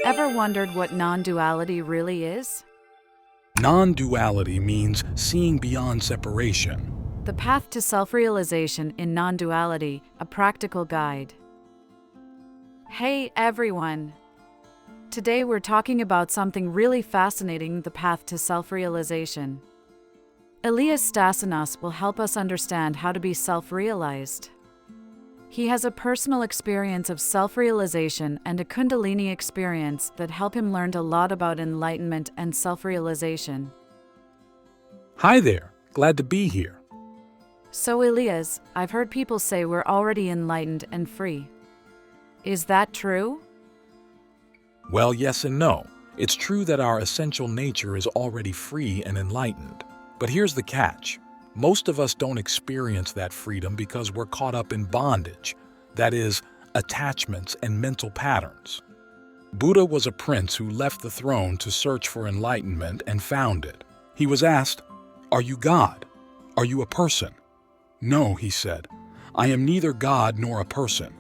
Ever wondered what non-duality really is? Non-duality means seeing beyond separation. The path to self-realization in non-duality, a practical guide. Hey everyone! Today we're talking about something really fascinating, the path to self-realization. Elias Stassinos will help us understand how to be self-realized. He has a personal experience of self-realization and a Kundalini experience that help him learn a lot about enlightenment and self-realization. Hi there, glad to be here. So Elias, I've heard people say we're already enlightened and free. Is that true? Well, yes and no. It's true that our essential nature is already free and enlightened. But here's the catch. Most of us don't experience that freedom because we're caught up in bondage, that is, attachments and mental patterns. Buddha was a prince who left the throne to search for enlightenment and found it. He was asked, "Are you God? Are you a person?" "No," he said, "I am neither God nor a person.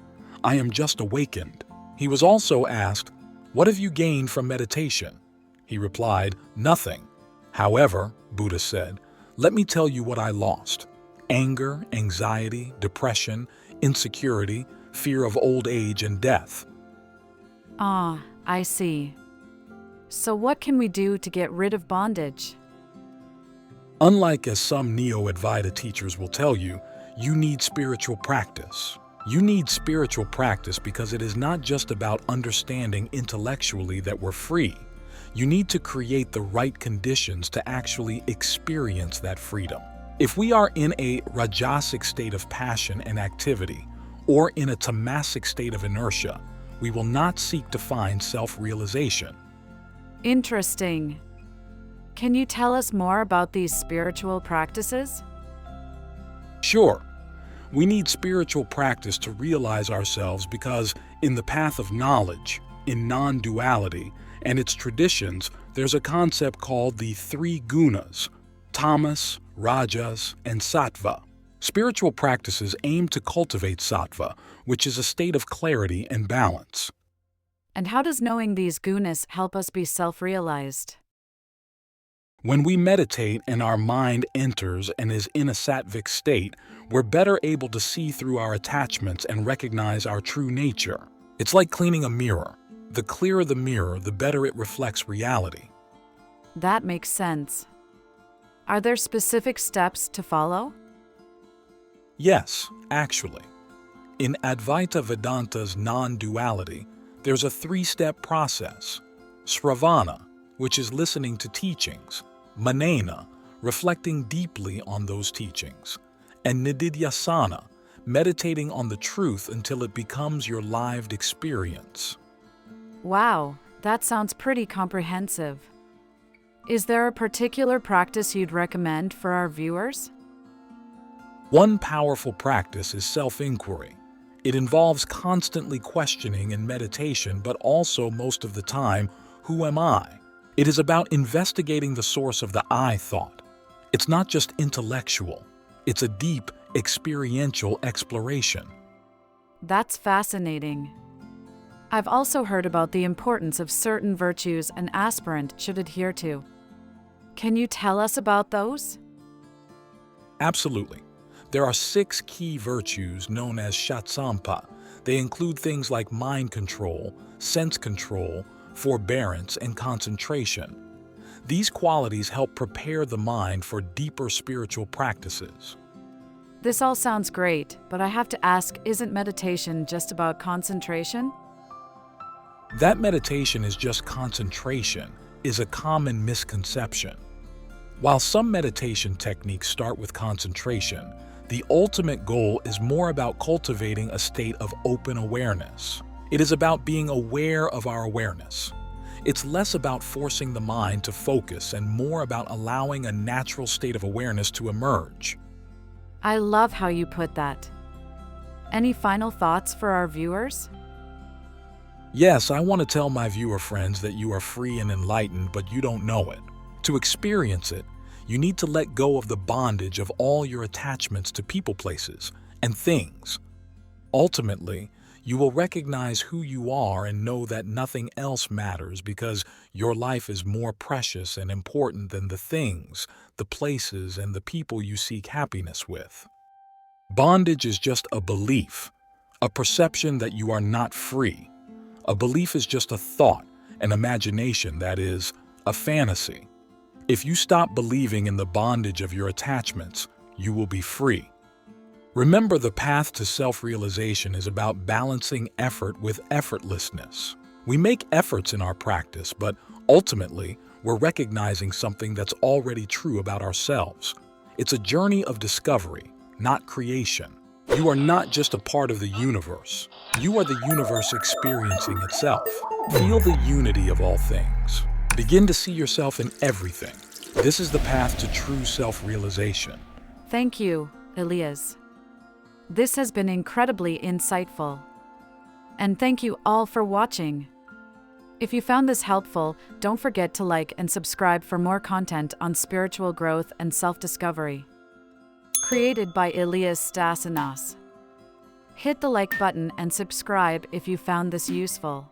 I am just awakened." He was also asked, "What have you gained from meditation?" He replied, "Nothing. However," Buddha said, "let me tell you what I lost. Anger, anxiety, depression, insecurity, fear of old age and death." Ah, I see. So what can we do to get rid of bondage? Unlike as some Neo-Advaita teachers will tell you, you need spiritual practice. You need spiritual practice because it is not just about understanding intellectually that we're free. You need to create the right conditions to actually experience that freedom. If we are in a rajasic state of passion and activity, or in a tamasic state of inertia, we will not seek to find self-realization. Interesting. Can you tell us more about these spiritual practices? Sure, we need spiritual practice to realize ourselves because in the path of knowledge, in non-duality, and its traditions, there's a concept called the three gunas, tamas, rajas, and sattva. Spiritual practices aim to cultivate sattva, which is a state of clarity and balance. And how does knowing these gunas help us be self-realized? When we meditate and our mind enters and is in a sattvic state, we're better able to see through our attachments and recognize our true nature. It's like cleaning a mirror. The clearer the mirror, the better it reflects reality. That makes sense. Are there specific steps to follow? Yes, actually. In Advaita Vedanta's non-duality, there's a three-step process. Sravana, which is listening to teachings. Manena, reflecting deeply on those teachings. And Nididhyasana, meditating on the truth until it becomes your lived experience. Wow, that sounds pretty comprehensive. Is there a particular practice you'd recommend for our viewers? One powerful practice is self-inquiry. It involves constantly questioning in meditation, but also most of the time, who am I? It is about investigating the source of the I thought. It's not just intellectual. It's a deep, experiential exploration. That's fascinating. I've also heard about the importance of certain virtues an aspirant should adhere to. Can you tell us about those? Absolutely. There are 6 key virtues known as Shatsampa. They include things like mind control, sense control, forbearance, and concentration. These qualities help prepare the mind for deeper spiritual practices. This all sounds great, but I have to ask, isn't meditation just about concentration? That meditation is just concentration is a common misconception. While some meditation techniques start with concentration, the ultimate goal is more about cultivating a state of open awareness. It is about being aware of our awareness. It's less about forcing the mind to focus and more about allowing a natural state of awareness to emerge. I love how you put that. Any final thoughts for our viewers? Yes, I want to tell my viewer friends that you are free and enlightened, but you don't know it. To experience it, you need to let go of the bondage of all your attachments to people, places, and things. Ultimately, You will recognize who you are and know that nothing else matters because your life is more precious and important than the things, the places, and the people you seek happiness with. Bondage is just a belief, a perception that you are not free. A belief is just a thought, an imagination, that is, a fantasy. If you stop believing in the bondage of your attachments, you will be free. Remember, the path to self-realization is about balancing effort with effortlessness. We make efforts in our practice, but ultimately, we're recognizing something that's already true about ourselves. It's a journey of discovery, not creation. You are not just a part of the universe. You are the universe experiencing itself. Feel the unity of all things. Begin to see yourself in everything. This is the path to true self-realization. Thank you, Elias. This has been incredibly insightful. And thank you all for watching. If you found this helpful, don't forget to like and subscribe for more content on spiritual growth and self-discovery. Created by Elias Stasinas. Hit the like button and subscribe if you found this useful.